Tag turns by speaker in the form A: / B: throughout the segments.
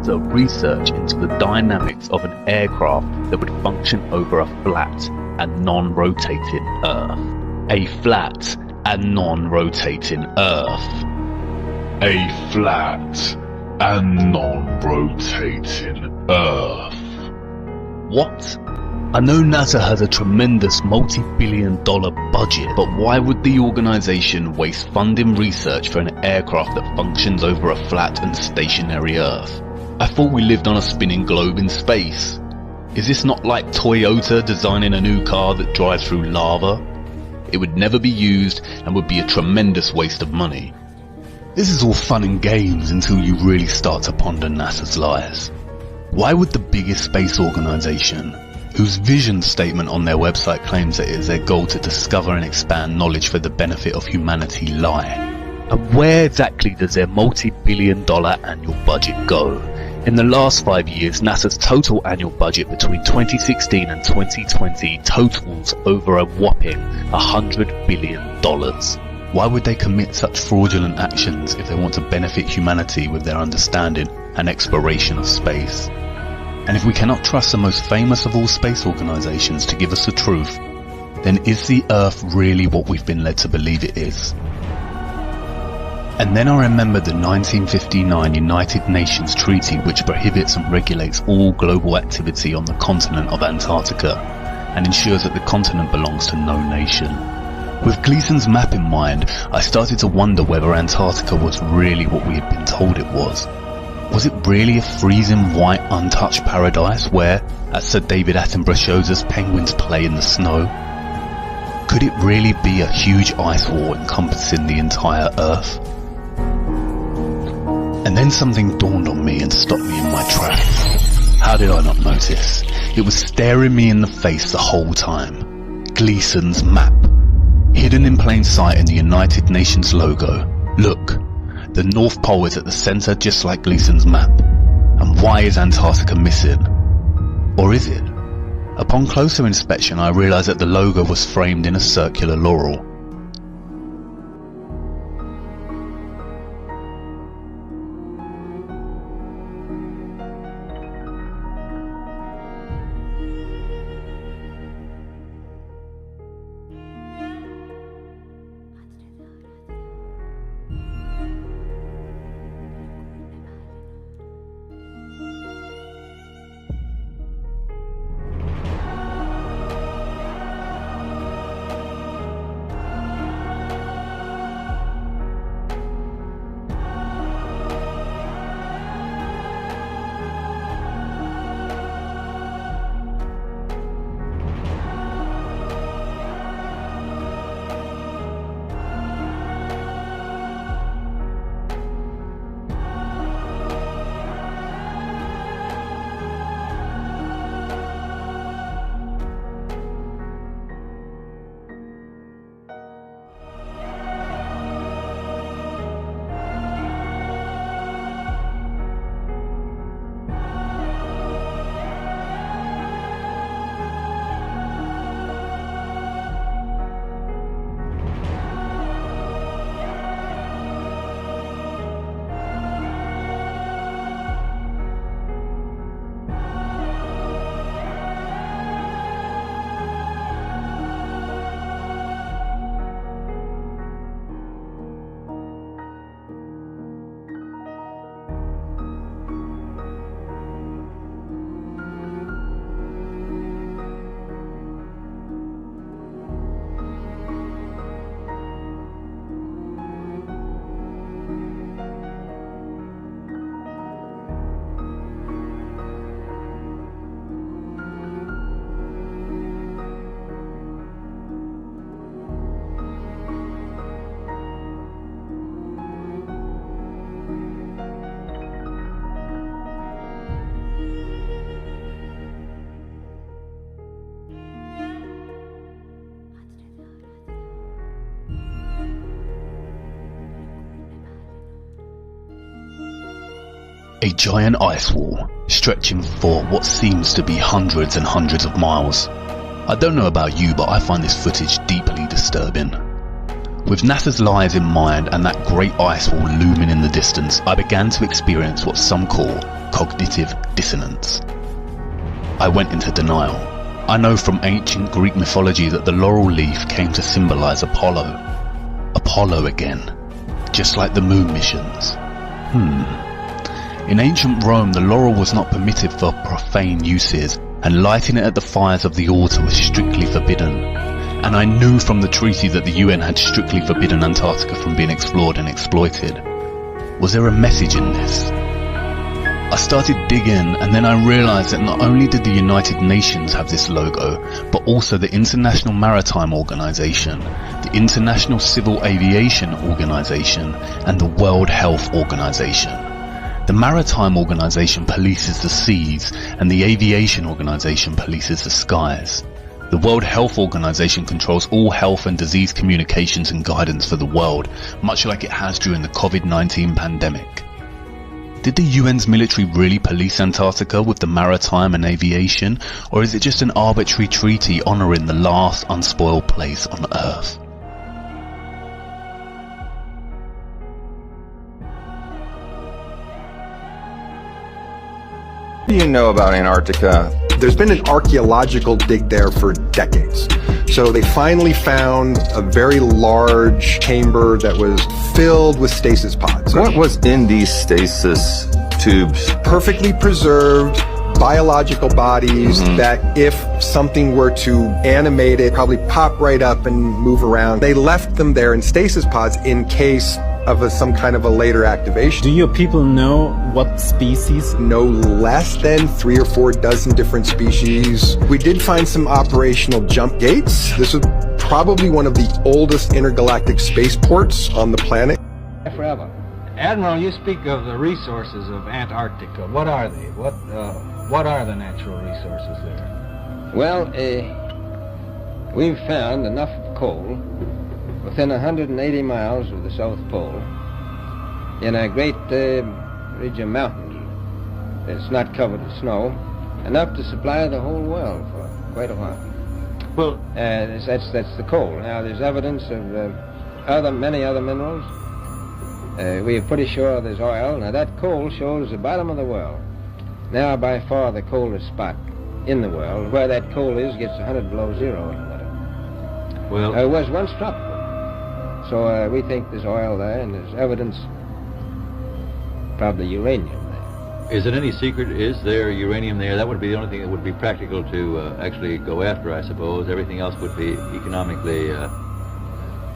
A: underwater research into the dynamics of an aircraft that would function over a flat and non-rotating Earth. A flat and non-rotating Earth.
B: A flat and non-rotating Earth.
A: What? I know NASA has a tremendous multi-billion-dollar budget, but why would the organization waste funding research for an aircraft that functions over a flat and stationary Earth? I thought we lived on a spinning globe in space. Is this not like Toyota designing a new car that drives through lava? It would never be used and would be a tremendous waste of money. This is all fun and games until you really start to ponder NASA's lies. Why would the biggest space organization, whose vision statement on their website claims that it is their goal to discover and expand knowledge for the benefit of humanity, lie? And where exactly does their multi-billion-dollar annual budget go? In the last 5 years, NASA's total annual budget between 2016 and 2020 totals over a whopping $100 billion. Why would they commit such fraudulent actions if they want to benefit humanity with their understanding and exploration of space? And if we cannot trust the most famous of all space organizations to give us the truth, then is the Earth really what we've been led to believe it is? And then I remembered the 1959 United Nations Treaty, which prohibits and regulates all global activity on the continent of Antarctica and ensures that the continent belongs to no nation. With Gleason's map in mind, I started to wonder whether Antarctica was really what we had been told it was. Was it really a freezing white untouched paradise where, as Sir David Attenborough shows us, penguins play in the snow? Could it really be a huge ice wall encompassing the entire Earth? And then something dawned on me and stopped me in my tracks. How did I not notice? It was staring me in the face the whole time. Gleason's map. Hidden in plain sight in the United Nations logo. Look, the North Pole is at the centre just like Gleason's map. And why is Antarctica missing? Or is it? Upon closer inspection I realised that the logo was framed in a circular laurel. A giant ice wall, stretching for what seems to be hundreds and hundreds of miles. I don't know about you, but I find this footage deeply disturbing. With NASA's lies in mind and that great ice wall looming in the distance, I began to experience what some call cognitive dissonance. I went into denial. I know from ancient Greek mythology that the laurel leaf came to symbolize Apollo. Apollo again, just like the moon missions. In ancient Rome, the laurel was not permitted for profane uses, and lighting it at the fires of the altar was strictly forbidden. And I knew from the treaty that the UN had strictly forbidden Antarctica from being explored and exploited. Was there a message in this? I started digging, and then I realized that not only did the United Nations have this logo, but also the International Maritime Organization, the International Civil Aviation Organization, and the World Health Organization. The Maritime Organization polices the seas, and the Aviation Organization polices the skies. The World Health Organization controls all health and disease communications and guidance for the world, much like it has during the COVID-19 pandemic. Did the UN's military really police Antarctica with the maritime and aviation, or is it just an arbitrary treaty honouring the last unspoiled place on Earth?
C: What do you know about Antarctica?
D: There's been an archaeological dig there for decades. So they finally found a very large chamber that was filled with stasis pods.
C: What was in these stasis tubes?
D: Perfectly preserved biological bodies that if something were to animate it, probably pop right up and move around. They left them there in stasis pods in case of some kind of a later activation.
E: Do your people know what species?
D: No less than 3 or 4 dozen different species. We did find some operational jump gates. This was probably one of the oldest intergalactic spaceports on the planet.
F: Forever. Admiral, you speak of the resources of Antarctica. What are they? What are the natural resources there?
G: Well, we've found enough coal within 180 miles of the South Pole in a great ridge of mountains. It's not covered with snow, enough to supply the whole world for quite a while.
F: Well,
G: that's the coal. Now, there's evidence of many other minerals. We are pretty sure there's oil. Now, that coal shows the bottom of the world. Now, by far the coldest spot in the world. Where that coal is gets 100 below zero in the winter.
F: Well,
G: it was once tropical. So we think there's oil there, and there's evidence, probably uranium there.
H: Is it any secret? Is there uranium there? That would be the only thing that would be practical to actually go after, I suppose. Everything else would be economically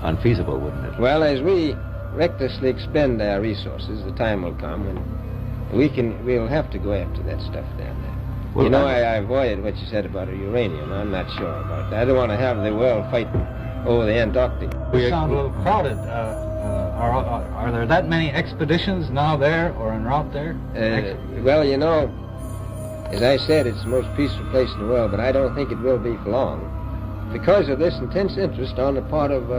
H: unfeasible, wouldn't it?
G: Well, as we recklessly expend our resources, the time will come when we'll have to go after that stuff down there. Well, you know, I avoided what you said about uranium. I'm not sure about that. I don't want to have the world fighting over the Antarctic.
F: We sound a little crowded. Are there that many expeditions now there or en route there?
G: Well, you know, as I said, it's the most peaceful place in the world, but I don't think it will be for long because of this intense interest on the part of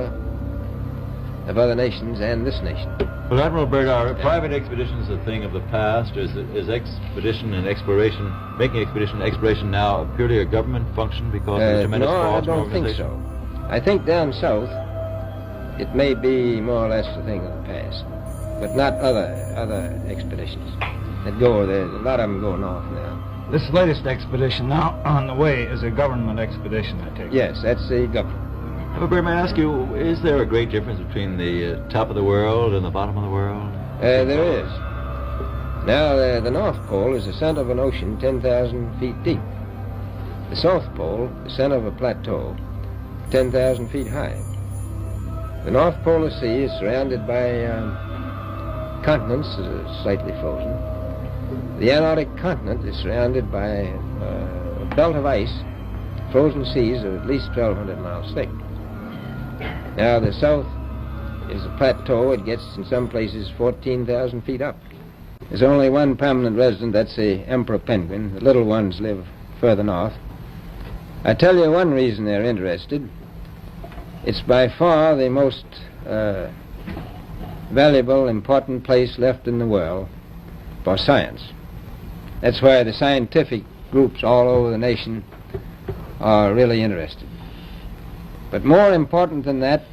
G: other nations and this nation.
H: Well, Admiral Byrd, are private expeditions a thing of the past? Is expedition and exploration, making expedition and exploration now purely a government function because of the tremendous cost?
G: No, I don't think so. I think down south it may be more or less a thing of the past, but not other expeditions that go there. A lot of them go north now.
F: This latest expedition now on the way is a government expedition, I take it.
G: Yes, that's the government.
H: Well, Byrd, may I ask you, is there a great difference between the top of the world and the bottom of the world?
G: There is. Now, the North Pole is the center of an ocean 10,000 feet deep. The South Pole, the center of a plateau, 10,000 feet high. The North Polar Sea is surrounded by continents that are slightly frozen. The Antarctic continent is surrounded by a belt of ice, frozen seas of at least 1,200 miles thick. Now, the south is a plateau. It gets, in some places, 14,000 feet up. There's only one permanent resident, that's the emperor penguin. The little ones live further north. I tell you one reason they're interested. It's by far the most valuable, important place left in the world for science. That's why the scientific groups all over the nation are really interested. But more important than that,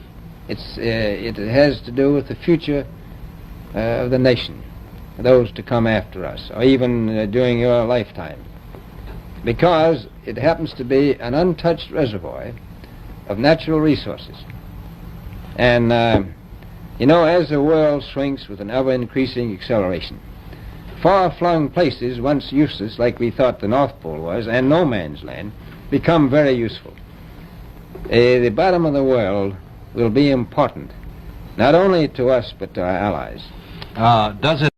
G: it has to do with the future of the nation. those to come after us, or even during your lifetime, because it happens to be an untouched reservoir of natural resources. And, as the world shrinks with an ever-increasing acceleration, far-flung places once useless, like we thought the North Pole was, and no man's land, become very useful. The bottom of the world will be important, not only to us, but to our allies.
F: Does it